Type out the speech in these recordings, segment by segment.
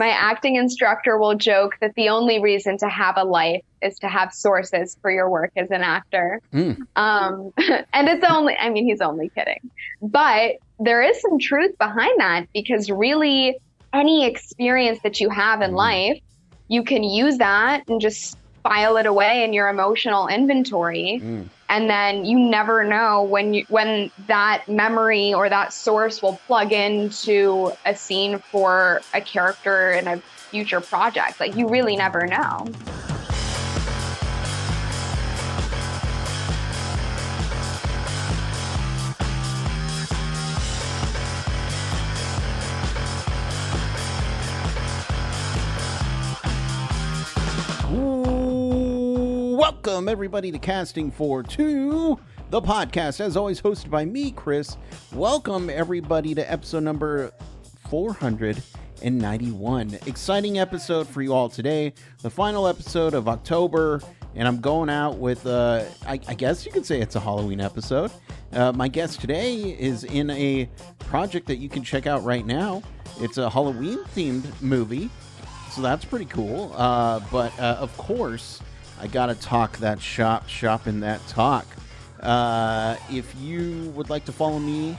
My acting instructor will joke that the only reason to have a life is to have sources for your work as an actor. Mm. And it's only, I mean, he's only kidding. But there is some truth behind that because really any experience that you have in Mm. life, you can use that and just file it away in your emotional inventory. Mm. And then you never know when that memory or that source will plug into a scene for a character in a future project. Like you really never know. Welcome, everybody, to Casting for Two, the podcast, as always, hosted by me, Chris. Welcome, everybody, to episode number 491. Exciting episode for you all today. The final episode of October, and I'm going out with, I guess you could say it's a Halloween episode. My guest today is in a project that you can check out right now. It's a Halloween-themed movie. So that's pretty cool. But of course, I gotta talk that shop in that talk. If you would like to follow me,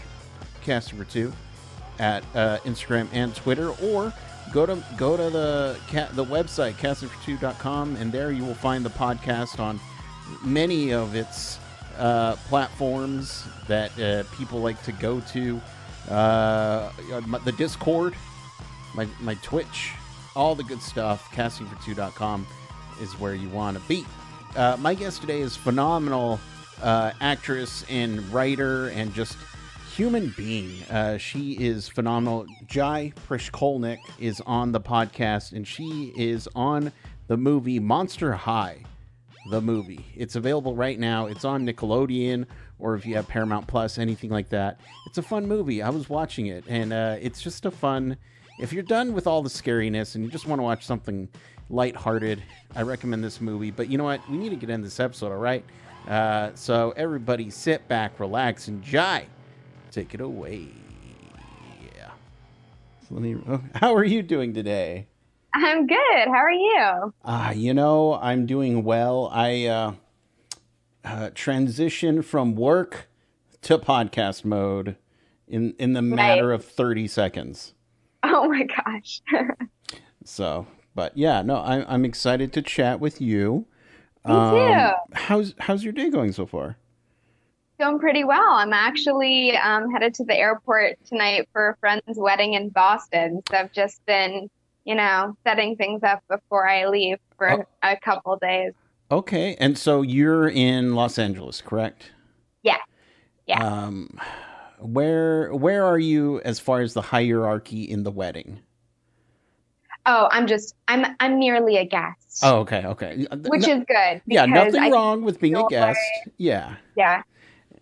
Casting for Two, at Instagram and Twitter, or go to the website castingfor2.com, and there you will find the podcast on many of its platforms that people like to go to. The Discord, my Twitch. All the good stuff. Castingfor2.com is where you want to be. My guest today is phenomenal actress and writer and just human being. She is phenomenal. Jy Prishkulnik is on the podcast, and she is on the movie Monster High, the movie. It's available right now. It's on Nicalodian, or if you have Paramount Plus, anything like that. It's a fun movie. I was watching it, and it's just a fun... If you're done with all the scariness and you just want to watch something lighthearted, I recommend this movie. But you know what? We need to get in this episode, all right? So everybody sit back, relax, and Jy, take it away. Yeah. How are you doing today? I'm good. How are you? I'm doing well. I transitioned from work to podcast mode in the matter of 30 seconds. Oh my gosh. So, but yeah, no, I'm excited to chat with you. Me too. How's your day going so far? Going pretty well. I'm actually headed to the airport tonight for a friend's wedding in Boston. So I've just been, setting things up before I leave for a couple days. Okay, and so you're in Los Angeles, correct? Yeah. Yeah. Where are you as far as the hierarchy in the wedding? Oh, I'm merely a guest. Oh, okay. Which is good. Yeah, nothing wrong with being a guest. Yeah. Yeah.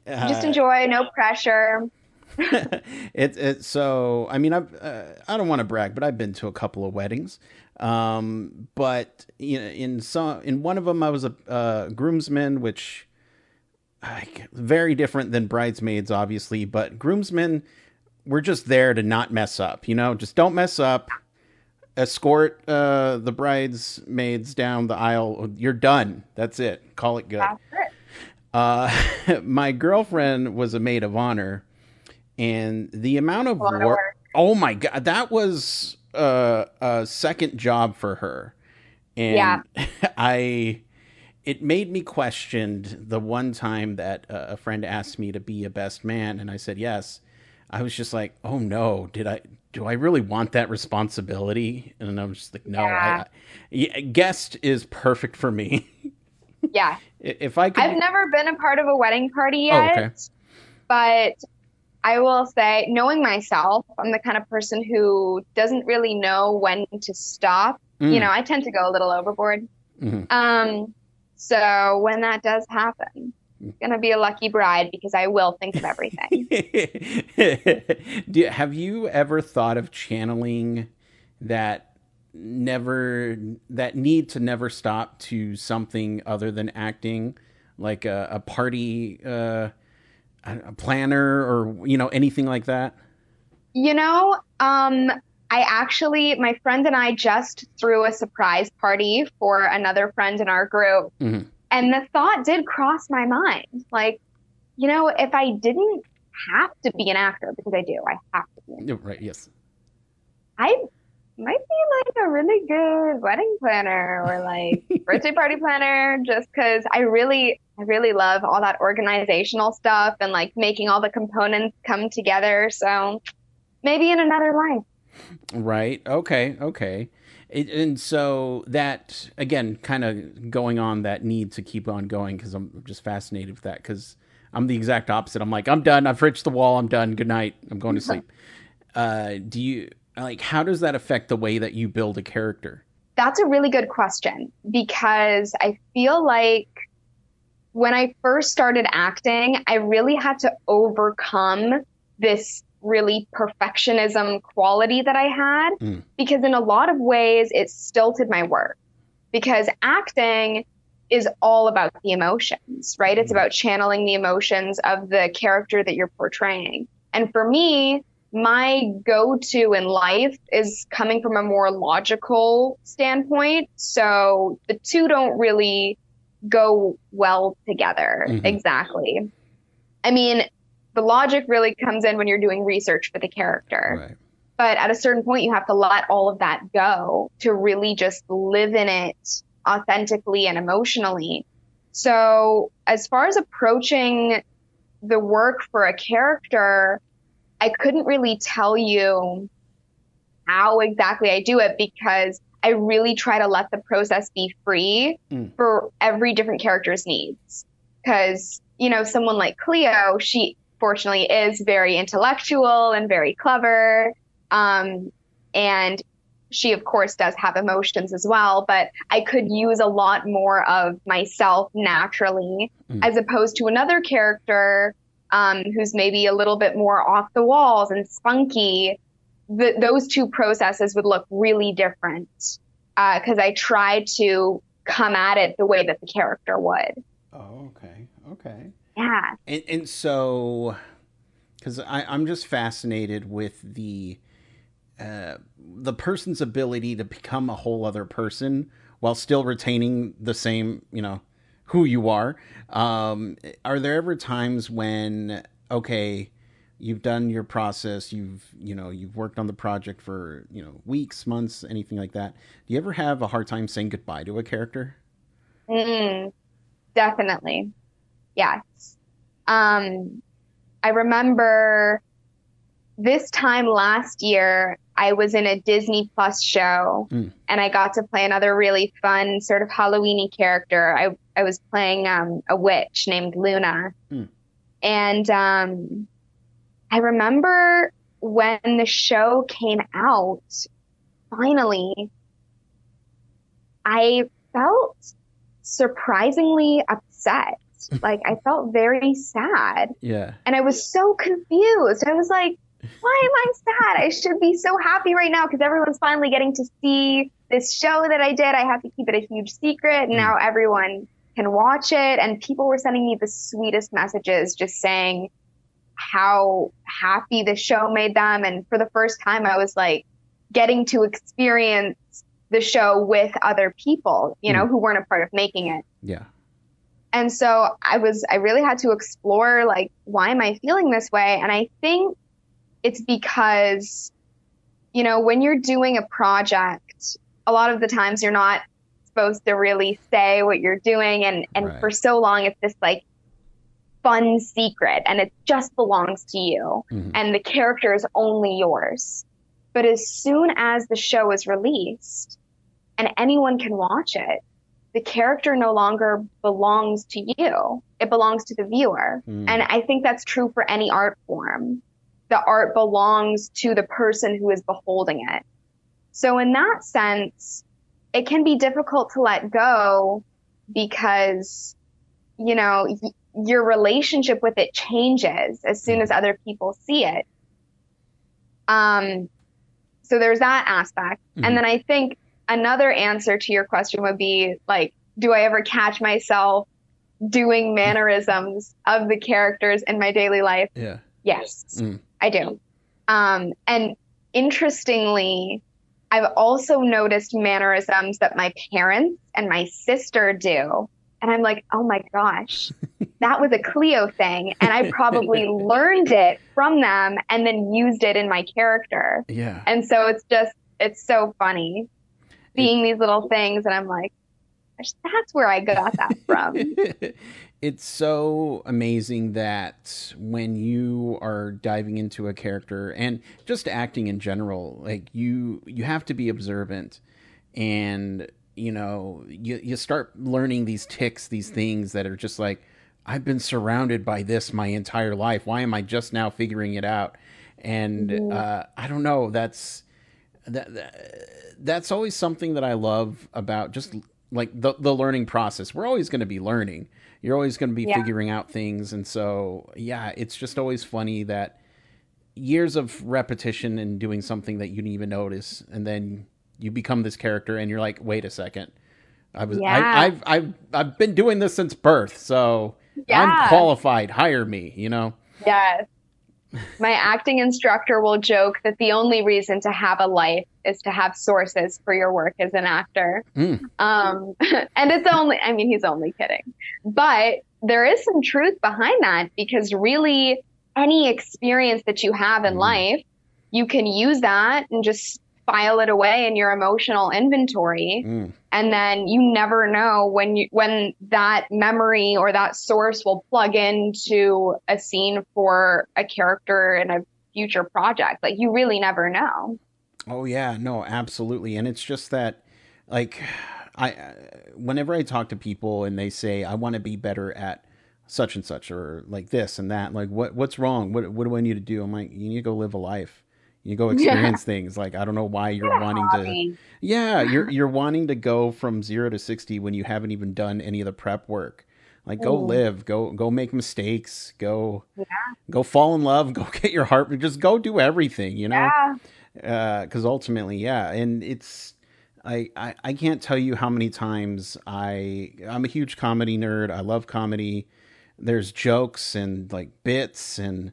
Just enjoy, no pressure. It's so, I mean, I don't want to brag, but I've been to a couple of weddings. But in one of them I was a groomsman, which very different than bridesmaids, obviously, but groomsmen, we're just there to not mess up, just don't mess up. Escort the bridesmaids down the aisle. You're done. That's it. Call it good. That's it. My girlfriend was a maid of honor, and the amount of work. Oh my God, that was a second job for her, and yeah. It made me question the one time that a friend asked me to be a best man, and I said yes. I was just like, oh no, do I really want that responsibility? And I'm just like, no, guest is perfect for me. Yeah. If I could... I've never been a part of a wedding party yet, okay. But I will say, knowing myself, I'm the kind of person who doesn't really know when to stop. I tend to go a little overboard. Mm-hmm. So when that does happen, I'm going to be a lucky bride because I will think of everything. Have you ever thought of channeling that need to never stop to something other than acting, like a party, a planner, or anything like that? My friend and I just threw a surprise party for another friend in our group. Mm-hmm. And the thought did cross my mind. Like, if I didn't have to be an actor, because I have to be an actor. Right, yes. I might be like a really good wedding planner or like birthday party planner, just because I really love all that organizational stuff and like making all the components come together. So maybe in another life. Right. Okay. And so that, again, kind of going on that need to keep on going, because I'm just fascinated with that, because I'm the exact opposite. I'm like, I'm done. I've reached the wall. I'm done. Good night. I'm going to sleep. How does that affect the way that you build a character? That's a really good question, because I feel like when I first started acting, I really had to overcome this really perfectionism quality that I had, because in a lot of ways it stilted my work, because acting is all about the emotions, right? It's about channeling the emotions of the character that you're portraying. And for me, my go-to in life is coming from a more logical standpoint. So the two don't really go well together. Exactly. I mean, the logic really comes in when you're doing research for the character. Right. But at a certain point, you have to let all of that go to really just live in it authentically and emotionally. So as far as approaching the work for a character, I couldn't really tell you how exactly I do it, because I really try to let the process be free for every different character's needs. Because, someone like Cleo, she fortunately is very intellectual and very clever. And she, of course, does have emotions as well, but I could use a lot more of myself naturally, as opposed to another character who's maybe a little bit more off the walls and spunky. Those two processes would look really different, because I try to come at it the way that the character would. Oh, okay. Yeah. And so, because I'm just fascinated with the person's ability to become a whole other person while still retaining the same, who you are. Are there ever times when, okay, you've done your process, you've worked on the project for, weeks, months, anything like that. Do you ever have a hard time saying goodbye to a character? Definitely. Yes. I remember this time last year, I was in a Disney Plus show, and I got to play another really fun sort of Halloween-y character. I was playing a witch named Luna. And I remember when the show came out, finally, I felt surprisingly upset. Like, I felt very sad. Yeah. And I was so confused. I was like, why am I sad? I should be so happy right now because everyone's finally getting to see this show that I did. I have to keep it a huge secret. And now everyone can watch it. And people were sending me the sweetest messages just saying how happy the show made them. And for the first time, I was like getting to experience the show with other people, who weren't a part of making it. Yeah. And so I really had to explore, like, why am I feeling this way? And I think it's because, when you're doing a project, a lot of the times you're not supposed to really say what you're doing. And Right. For so long, it's this like fun secret and it just belongs to you. And the character is only yours. But as soon as the show is released and anyone can watch it, the character no longer belongs to you. It belongs to the viewer. And I think that's true for any art form. The art belongs to the person who is beholding it. So in that sense, it can be difficult to let go because, your relationship with it changes as soon as other people see it. So there's that aspect. And then I think another answer to your question would be like, do I ever catch myself doing mannerisms of the characters in my daily life? Yeah. Yes, I do. And interestingly, I've also noticed mannerisms that my parents and my sister do. And I'm like, oh my gosh, that was a Cleo thing. And I probably learned it from them and then used it in my character. Yeah. And so it's so funny seeing these little things. And I'm like, gosh, that's where I got that from. It's so amazing that when you are diving into a character and just acting in general, like you have to be observant, and you start learning these tics, these things that are just like, I've been surrounded by this my entire life. Why am I just now figuring it out? And I don't know. That's always something that I love about just like the learning process. We're always going to be learning. You're always going to be figuring out things. And so, yeah, it's just always funny that years of repetition and doing something that you didn't even notice, and then you become this character and you're like, wait a second. I've been doing this since birth, so I'm qualified. Hire me, Yes. My acting instructor will joke that the only reason to have a life is to have sources for your work as an actor. And he's only kidding. But there is some truth behind that, because really any experience that you have in life, you can use that and just file it away in your emotional inventory. And then you never know when that memory or that source will plug into a scene for a character in a future project. Like, you really never know. Oh yeah, no, absolutely. And it's just that, like, whenever I talk to people and they say, I want to be better at such and such, or like this and that, like, what's wrong? What do I need to do? I'm like, you need to go live a life. You go experience things. Like, I don't know why you're wanting to. Yeah, you're wanting to go from 0 to 60 when you haven't even done any of the prep work. Like, go live, go make mistakes, go fall in love, go get your heart, just go do everything, because ultimately, and it's. I can't tell you how many times I'm a huge comedy nerd. I love comedy. There's jokes and like bits and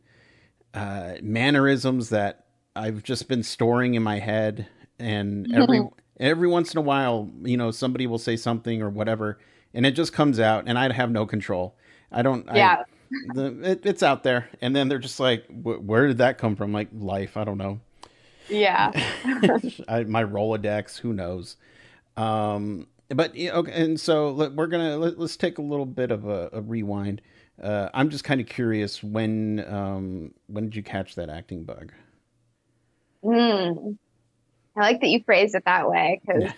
mannerisms that I've just been storing in my head, and every once in a while, somebody will say something or whatever, and it just comes out, and I have no control. I don't. Yeah. It's out there, and then they're just like, "Where did that come from?" Like, life. I don't know. Yeah. My Rolodex. Who knows? But okay, and so let's take a little bit of a rewind. I'm just kind of curious, when did you catch that acting bug? I like that you phrased it that way, because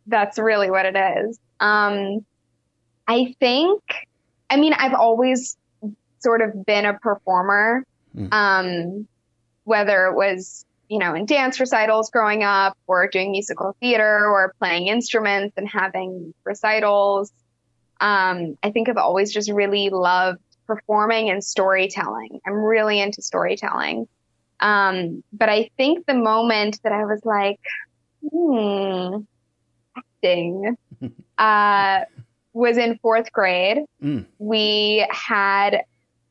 that's really what it is. I think, I've always sort of been a performer, whether it was, in dance recitals growing up, or doing musical theater, or playing instruments and having recitals. I think I've always just really loved performing and storytelling. I'm really into storytelling. But I think the moment that I was like, acting, was in fourth grade. We had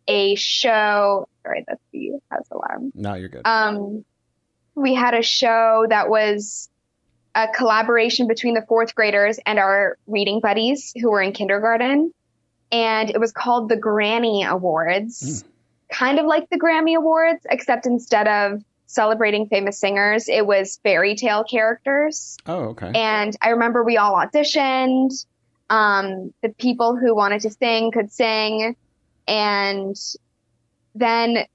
a show. Sorry, that's the house alarm. No, you're good. We had a show that was a collaboration between the fourth graders and our reading buddies who were in kindergarten. And it was called the Granny Awards. Kind of like the Grammy Awards, except instead of celebrating famous singers, it was fairy tale characters. Oh, okay. And I remember we all auditioned. The people who wanted to sing could sing. And then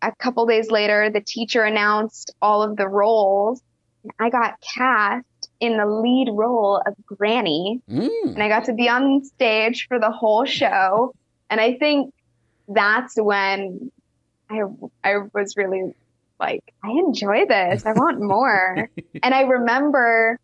a couple days later, the teacher announced all of the roles. And I got cast in the lead role of Granny. And I got to be on stage for the whole show. And I think that's when I was really like, I enjoy this. I want more. And I remember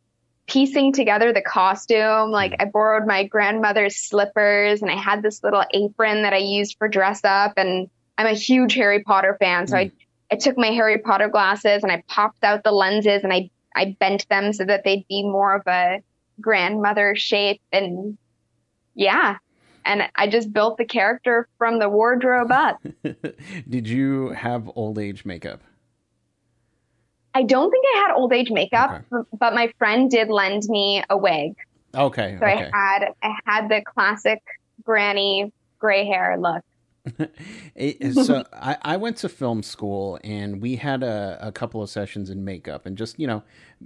piecing together the costume. Like, I borrowed my grandmother's slippers, and I had this little apron that I used for dress up. And I'm a huge Harry Potter fan. So I took my Harry Potter glasses and I popped out the lenses, and I bent them so that they'd be more of a grandmother shape. And and I just built the character from the wardrobe up. Did you have old age makeup? I don't think I had old age makeup, but my friend did lend me a wig. Okay. So I had the classic granny gray hair look. So I went to film school, and we had a couple of sessions in makeup, and just,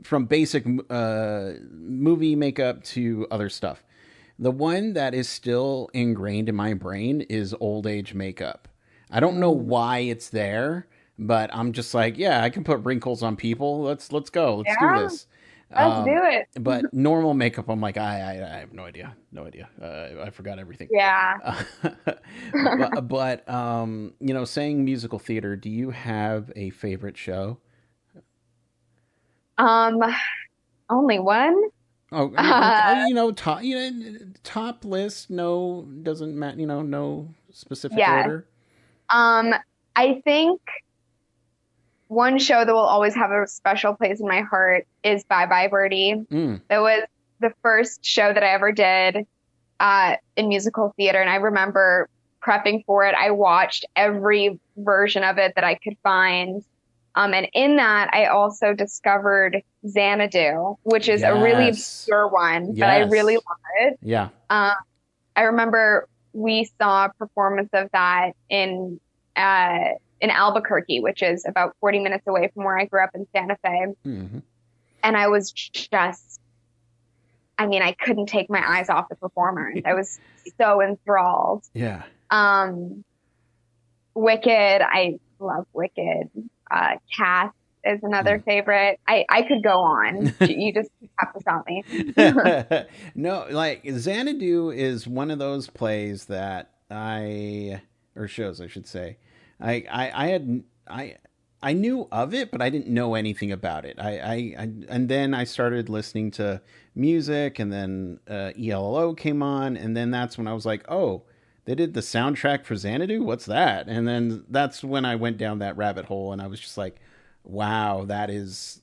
from basic movie makeup to other stuff. The one that is still ingrained in my brain is old age makeup. I don't know why it's there, but I'm just like, yeah, I can put wrinkles on people. Let's go. Let's do this. Let's do it. But normal makeup, I'm like, I have no idea. No idea. I forgot everything. Yeah. But saying musical theater, do you have a favorite show? Only one. Top list. No, doesn't matter. No specific Yeah. order. I think one show that will always have a special place in my heart is Bye Bye Birdie. That was the first show that I ever did in musical theater, and I remember prepping for it. I watched every version of it that I could find. And in that, I also discovered Xanadu, which is a really obscure one, but I really love it. Yeah. I remember we saw a performance of that in Albuquerque, which is about 40 minutes away from where I grew up in Santa Fe. Mm-hmm. And I was I couldn't take my eyes off the performers. I was so enthralled. Yeah. Wicked. I love Wicked. Cast is another favorite. I could go on. You just have to stop me. No, like Xanadu is one of those plays that shows, I should say. I knew of it, but I didn't know anything about it. And then I started listening to music, and then ELO came on, and then that's when I was like, oh, they did the soundtrack for Xanadu? What's that? And then that's when I went down that rabbit hole, and I was just like, wow, that is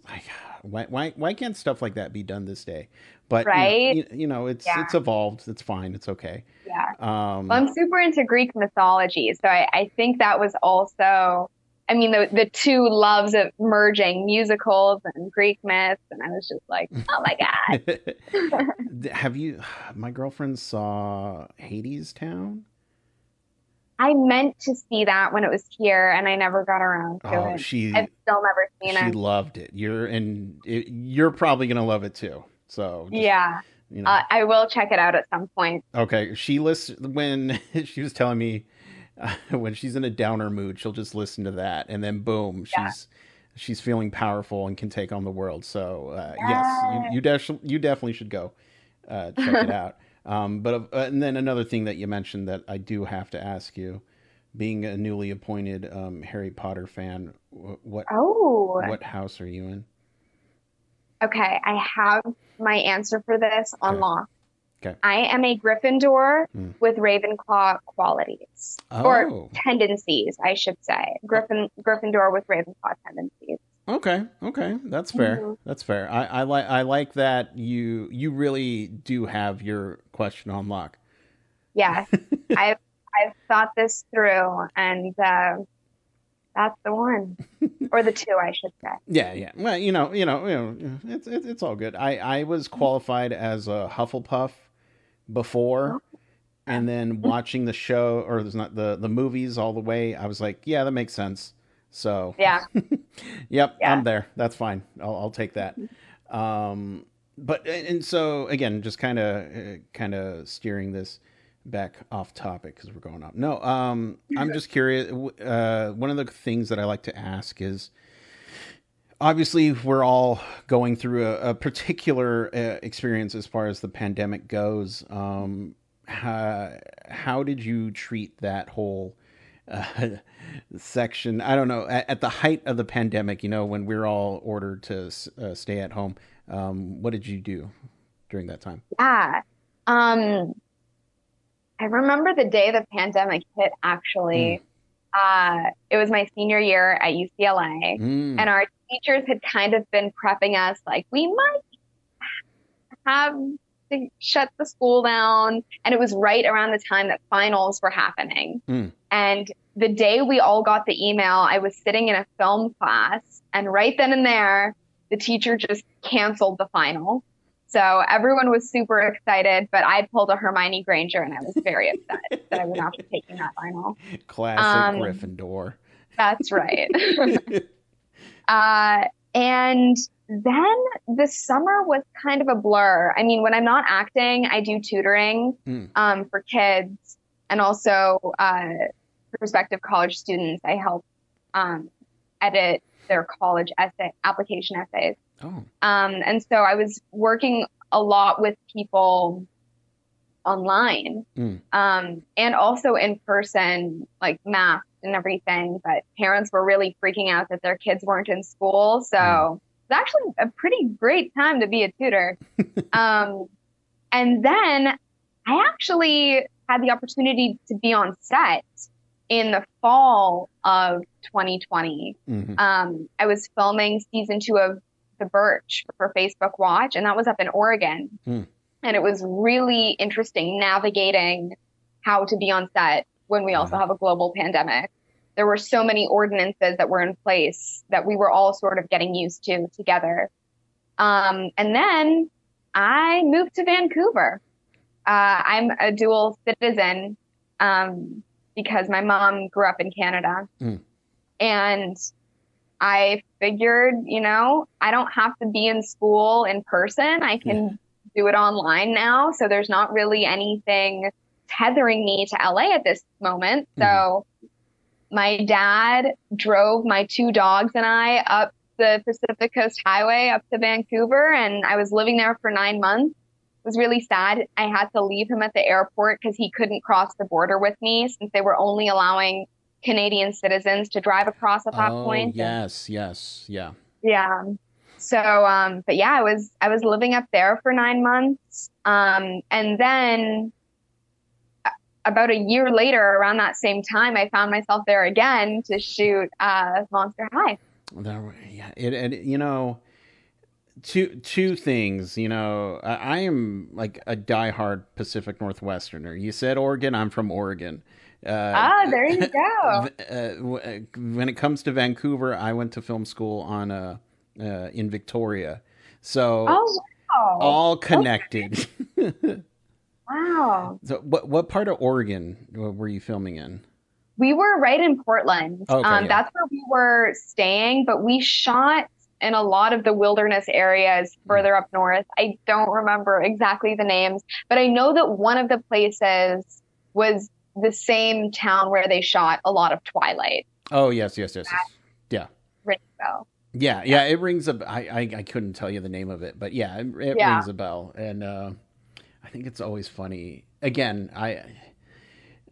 like, why can't stuff like that be done this day? But right? It's evolved. It's fine. It's okay. Yeah. Well, I'm super into Greek mythology, so I think that was also, the two loves of merging musicals and Greek myths, and I was just like, oh my God. My girlfriend saw Hades Town? I meant to see that when it was here, and I never got around to it. I've still never seen it. She loved it. You're probably going to love it too. So yeah. I will check it out at some point. Okay. When she was telling me when she's in a downer mood, she'll just listen to that, and then boom, she's feeling powerful and can take on the world. So yes, you definitely should go check it out. And then another thing that you mentioned that I do have to ask you, being a newly appointed Harry Potter fan, what house are you in? Okay, I have my answer for this on lock. Okay. I am a Gryffindor with Ravenclaw qualities. Or tendencies, I should say. Gryffindor with Ravenclaw tendencies. Okay, that's fair. Mm-hmm. That's fair. I like that you really do have your question on lock. Yes, I've thought this through, and that's the one, or the two, I should say. Yeah. Well, it's all good. I was qualified as a Hufflepuff before, and then watching the show, or there's not the movies all the way, I was like, yeah, that makes sense. So yeah. Yep, yeah. I'm there. That's fine. I'll take that. And so again, just kind of steering this back off topic because we're going off. No, I'm just curious. One of the things that I like to ask is, obviously, we're all going through a particular experience as far as the pandemic goes. How did you treat that whole section? I don't know. At the height of the pandemic, when we're all ordered to stay at home, what did you do during that time? Yeah. I remember the day the pandemic hit, actually. It was my senior year at UCLA, and our teachers had kind of been prepping us like, we might have to shut the school down. And it was right around the time that finals were happening. And the day we all got the email, I was sitting in a film class, and right then and there, the teacher just canceled the final. So everyone was super excited, but I pulled a Hermione Granger, and I was very upset that I would not be taking that final. Classic Gryffindor. That's right. And then the summer was kind of a blur. I mean, when I'm not acting, I do tutoring for kids, and also prospective college students. I help edit their college application essays. And so I was working a lot with people online and also in person, like math and everything. But parents were really freaking out that their kids weren't in school. So it's actually a pretty great time to be a tutor. And then I actually had the opportunity to be on set in the fall of 2020. I was filming season 2 of The Birch for Facebook Watch, and that was up in Oregon. And it was really interesting navigating how to be on set when we also have a global pandemic. There were so many ordinances that were in place that we were all sort of getting used to together. And then I moved to Vancouver. I'm a dual citizen because my mom grew up in Canada. And I figured, you know, I don't have to be in school in person. I can do it online now. So there's not really anything tethering me to LA at this moment. So my dad drove my 2 dogs and I up the Pacific Coast Highway up to Vancouver, and I was living there for 9 months. It was really sad. I had to leave him at the airport because he couldn't cross the border with me since they were only allowing Canadian citizens to drive across at that point. Yeah. Yeah. So, but yeah, I was living up there for 9 months. And then about a year later, around that same time, I found myself there again to shoot Monster High. And you know, two things. You know, I am like a diehard Pacific Northwesterner. You said Oregon. I'm from Oregon. There you go. When it comes to Vancouver, I went to film school in Victoria, so all connected. Okay. Wow. So, what part of Oregon were you filming in? We were right in Portland. Okay, That's where we were staying, but we shot in a lot of the wilderness areas further up north. I don't remember exactly the names, but I know that one of the places was the same town where they shot a lot of Twilight. Oh, yes. Yeah. Rings a bell. Yeah, it rings a. I couldn't tell you the name of it, but yeah, it rings a bell, and I think it's always funny. Again,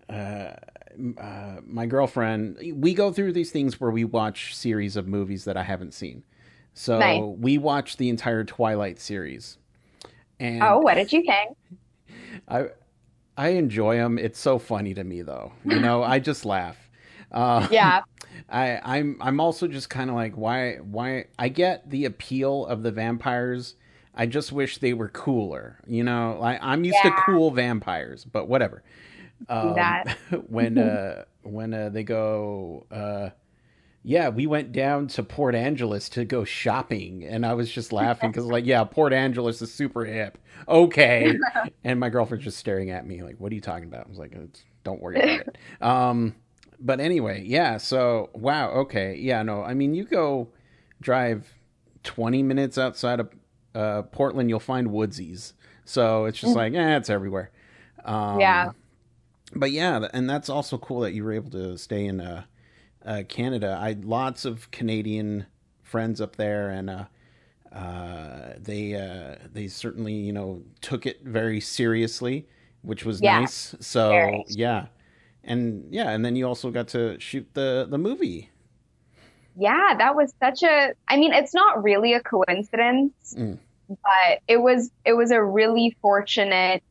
my girlfriend, we go through these things where we watch series of movies that I haven't seen. So nice. We watched the entire Twilight series. And what did you think? I enjoy them. It's so funny to me, though. You know, I just laugh. Yeah. I'm also just kind of like, why? I get the appeal of the vampires. I just wish they were cooler. You know, I'm used to cool vampires, but whatever. When they go, we went down to Port Angeles to go shopping, and I was just laughing because Port Angeles is super hip. Okay. And my girlfriend's just staring at me like, what are you talking about? I was like, don't worry about it. But anyway, so, wow, okay. Yeah, no, I mean, you go drive 20 minutes outside of Portland, you'll find woodsies. So it's just like, it's everywhere. But yeah, and that's also cool that you were able to stay in Canada. I had lots of Canadian friends up there, and they certainly, you know, took it very seriously, which was nice. So and then you also got to shoot the movie. Yeah, that was I mean, it's not really a coincidence, but it was a really fortunate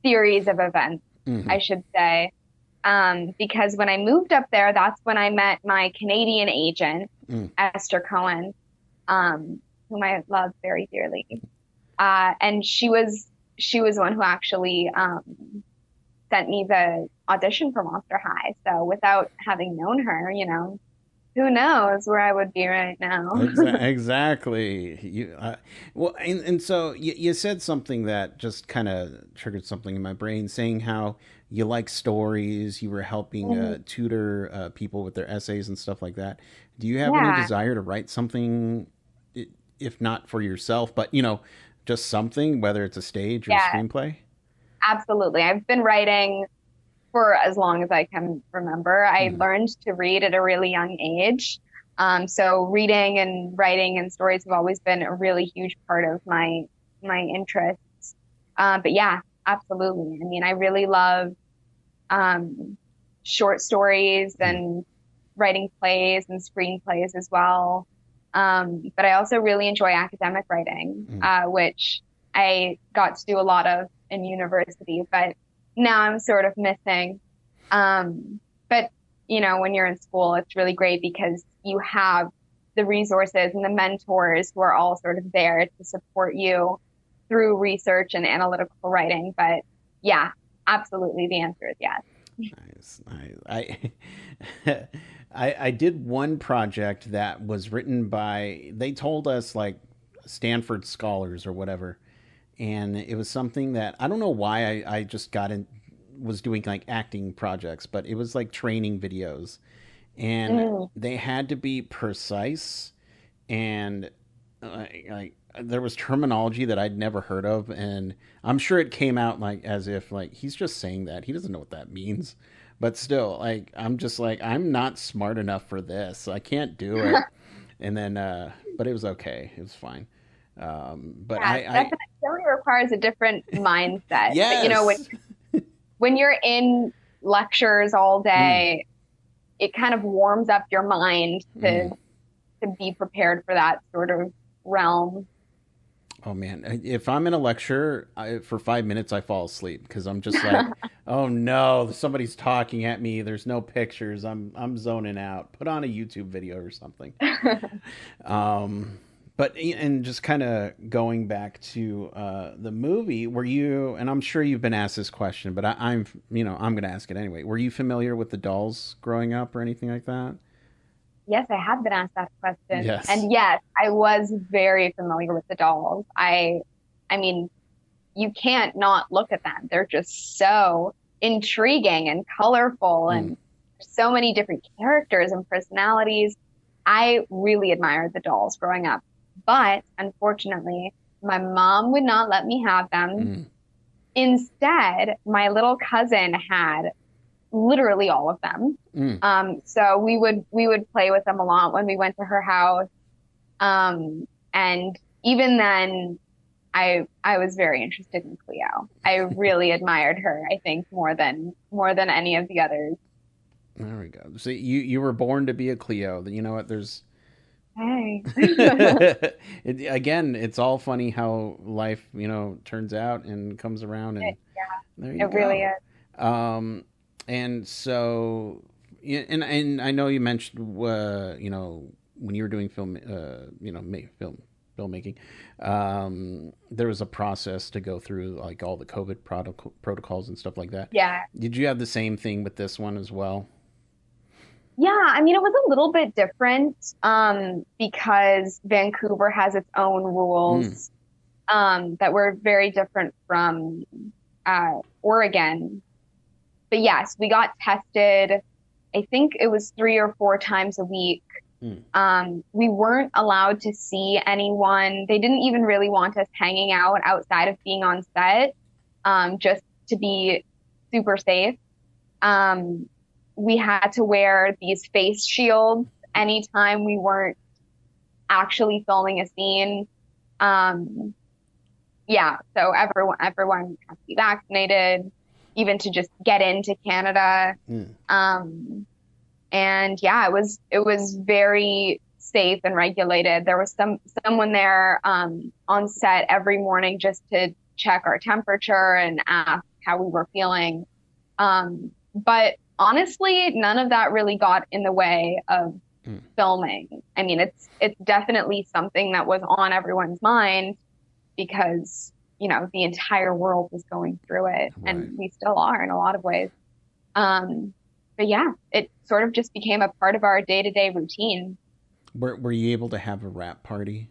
series of events, I should say. Because when I moved up there, that's when I met my Canadian agent, Esther Cohen, whom I love very dearly. And she was one who actually sent me the audition for Monster High. So without having known her, who knows where I would be right now. Exactly. Well, and so you said something that just kind of triggered something in my brain, saying how you like stories, you were helping tutor people with their essays and stuff like that. Do you have any Yeah, desire to write something, if not for yourself, but just something, whether it's a stage or a yeah, screenplay? absolutely. I've been writing for as long as I can remember. I Mm, learned to read at a really young age. So reading and writing and stories have always been a really huge part of my interests. But yeah, absolutely. I mean, I really love um, short stories mm, and writing plays and screenplays as well. But I also really enjoy academic writing, mm. which I got to do a lot of in university, but now I'm sort of missing. But when you're in school, it's really great because you have the resources and the mentors who are all sort of there to support you through research and analytical writing. But yeah, absolutely, the answer is yes. Nice, nice. I did one project that was written by, they told us, like, Stanford scholars or whatever, and it was something that I don't know why I just got in, was doing like acting projects, but it was like training videos, and Mm, they had to be precise, and like there was terminology that I'd never heard of, and I'm sure it came out like as if like he's just saying that he doesn't know what that means, but still, like I'm just like I'm not smart enough for this, I can't do it. And then but it was okay, it was fine. But yeah, I definitely requires a different mindset. But yes. when you're in lectures all Mm, day, it kind of warms up your mind mm. to be prepared for that sort of realm. Oh man, if I'm in a lecture, for 5 minutes I fall asleep because I'm just like, oh no, somebody's talking at me. There's no pictures. I'm zoning out. Put on a YouTube video or something. Um, but and just kind of going back to the movie, were you? And I'm sure you've been asked this question, but I'm going to ask it anyway. Were you familiar with the dolls growing up or anything like that? Yes, I have been asked that question. Yes. And yes, I was very familiar with the dolls. I mean, you can't not look at them. They're just so intriguing and colorful Mm. and so many different characters and personalities. I really admired the dolls growing up. But unfortunately, my mom would not let me have them. Mm. Instead, my little cousin had literally all of them. Mm. So we would play with them a lot when we went to her house. And even then, I was very interested in Cleo. I really admired her, I think, more than any of the others. There we go. So you were born to be a Cleo. You know what? There's Hey. again, it's all funny how life, turns out and comes around, and there you It really go. is. Um, and so, and I know you mentioned, when you were doing film, filmmaking, there was a process to go through, like all the COVID protocols and stuff like that. Yeah. Did you have the same thing with this one as well? Yeah, I mean, it was a little bit different because Vancouver has its own Mm, rules that were very different from Oregon. But yes, we got tested. I think it was 3 or 4 times a week. mm, We weren't allowed to see anyone. They didn't even really want us hanging out outside of being on set, just to be super safe. Um, we had to wear these face shields anytime we weren't actually filming a scene. Um, yeah, so everyone has to be vaccinated, even to just get into Canada. mm. Um, and yeah, it was very safe and regulated. There was someone there on set every morning just to check our temperature and ask how we were feeling. But honestly, none of that really got in the way of Mm. filming. I mean, it's definitely something that was on everyone's mind. because, the entire world was going through it, and we still are in a lot of ways. But yeah, it sort of just became a part of our day-to-day routine. Were you able to have a wrap party?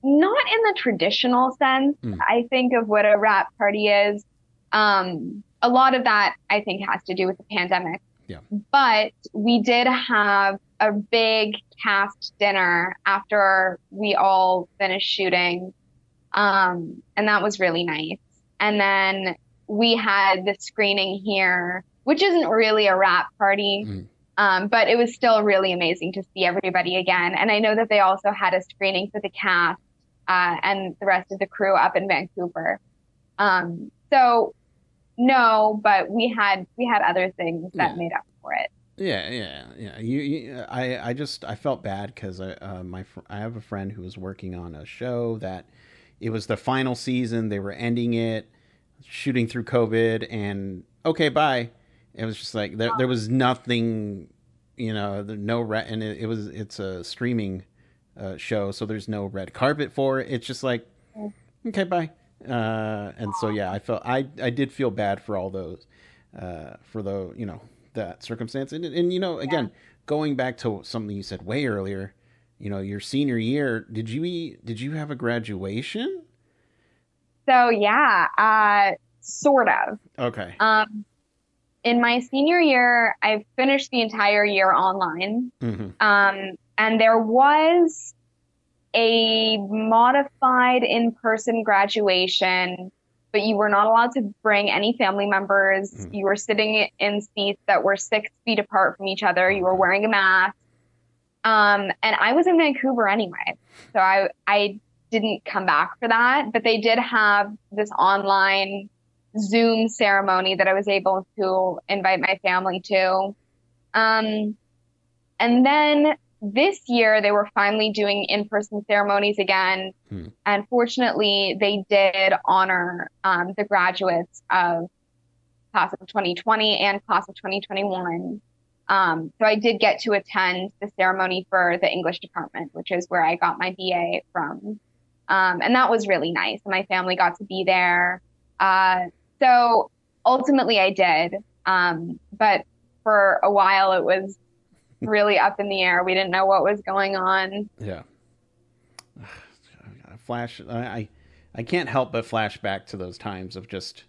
Not in the traditional sense, I think, of what a wrap party is. A lot of that, I think, has to do with the pandemic. Yeah. But we did have a big cast dinner after we all finished shooting. And that was really nice. And then we had the screening here, which isn't really a wrap party. But it was still really amazing to see everybody again. And I know that they also had a screening for the cast and the rest of the crew up in Vancouver. So no, but we had other things that made up for it. Yeah. I felt bad because I have a friend who was working on a show that it was the final season. They were ending it, shooting through COVID, and okay, bye. It was just like there was nothing, and it's a streaming show, so there's no red carpet for it. It's just like, okay, bye. And so I did feel bad for all those, that circumstance, and again, going back to something you said way earlier, your senior year, did you have a graduation? So sort of. Okay. In my senior year, I finished the entire year online. And there was a modified in-person graduation, but you were not allowed to bring any family members. You were sitting in seats that were 6 feet apart from each other. You were wearing a mask. And I was in Vancouver anyway, so I didn't come back for that, but they did have this online Zoom ceremony that I was able to invite my family to. And then this year they were finally doing in-person ceremonies again. And fortunately they did honor the graduates of class of 2020 and class of 2021. So I did get to attend the ceremony for the English department, which is where I got my BA from. And that was really nice. My family got to be there. So ultimately I did. But for a while it was really up in the air. We didn't know what was going on. Yeah. I can't help but flash back to those times of just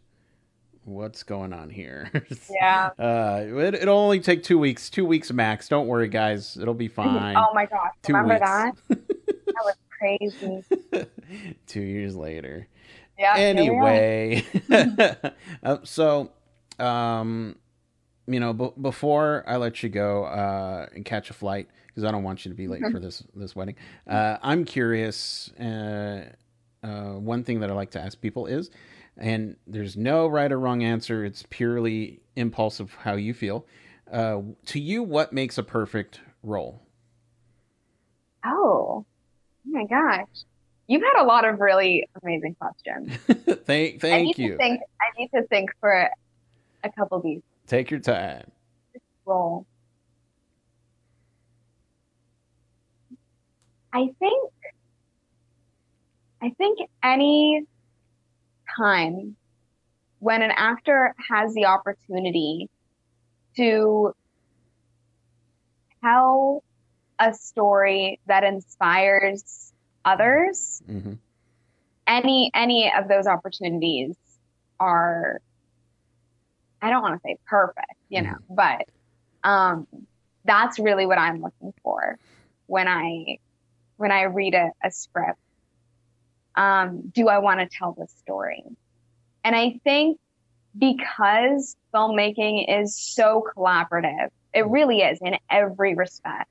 what's going on here. Yeah. It'll only take 2 weeks, 2 weeks max. Don't worry, guys. It'll be fine. Oh my gosh. 2 Remember weeks. that? That was crazy. 2 years later. Yeah. Anyway. Before I let you go and catch a flight, because I don't want you to be late for this wedding, I'm curious. One thing that I like to ask people is, and there's no right or wrong answer, it's purely impulsive how you feel. To you, what makes a perfect role? Oh my gosh. You've had a lot of really amazing questions. Thank you. I need to think for a couple of these. Take your time. Role. I think any time when an actor has the opportunity to tell a story that inspires others, any of those opportunities are, I don't want to say perfect, but that's really what I'm looking for when I read a script. Do I want to tell this story? And I think because filmmaking is so collaborative, it really is in every respect.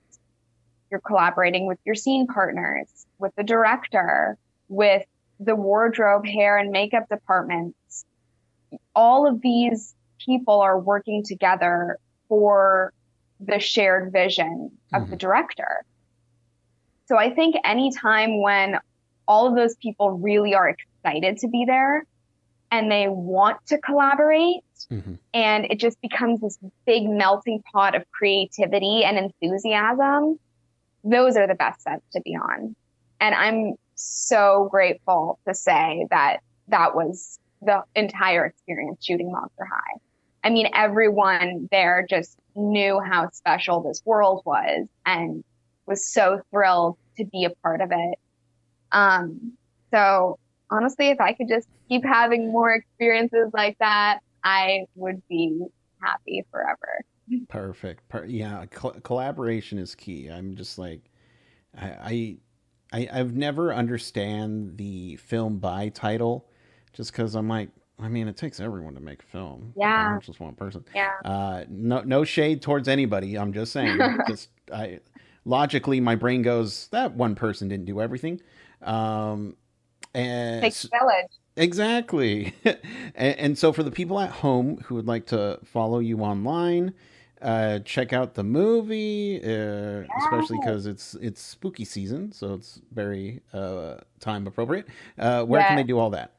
You're collaborating with your scene partners, with the director, with the wardrobe, hair, and makeup departments. All of these people are working together for the shared vision of the director. So I think anytime when all of those people really are excited to be there and they want to collaborate, and it just becomes this big melting pot of creativity and enthusiasm, those are the best sets to be on. And I'm so grateful to say that that was the entire experience shooting Monster High. I mean, everyone there just knew how special this world was and was so thrilled to be a part of it. So honestly, if I could just keep having more experiences like that, I would be happy forever. Perfect. Yeah, collaboration is key. I'm just like, I've never understand the film by title, just because I'm like, I mean, it takes everyone to make a film. Yeah. Not just one person. Yeah. No shade towards anybody. I'm just saying, just logically, my brain goes, that one person didn't do everything. And Takes a village. Exactly. And so for the people at home who would like to follow you online, check out the movie, especially because it's spooky season, so it's very time appropriate. Where can they do all that?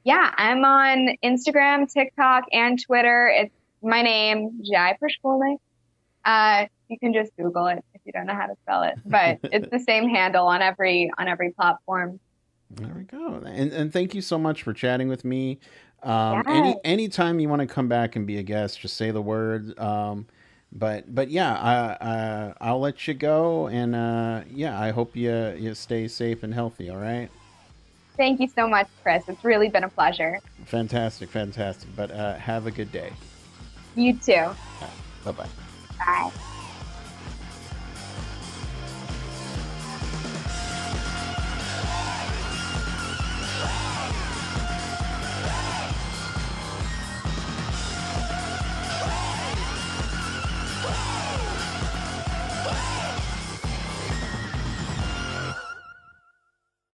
Yeah, I'm on Instagram, TikTok, and Twitter. It's my name, Jy Prishkulnik. You can just Google it if you don't know how to spell it, but it's the same handle on every platform. There we go. And thank you so much for chatting with me. Anytime you want to come back and be a guest, just say the word. But yeah, I'll let you go, and yeah, I hope you stay safe and healthy. All right. Thank you so much, Chris. It's really been a pleasure. Fantastic. But have a good day. You too. Bye-bye. Bye.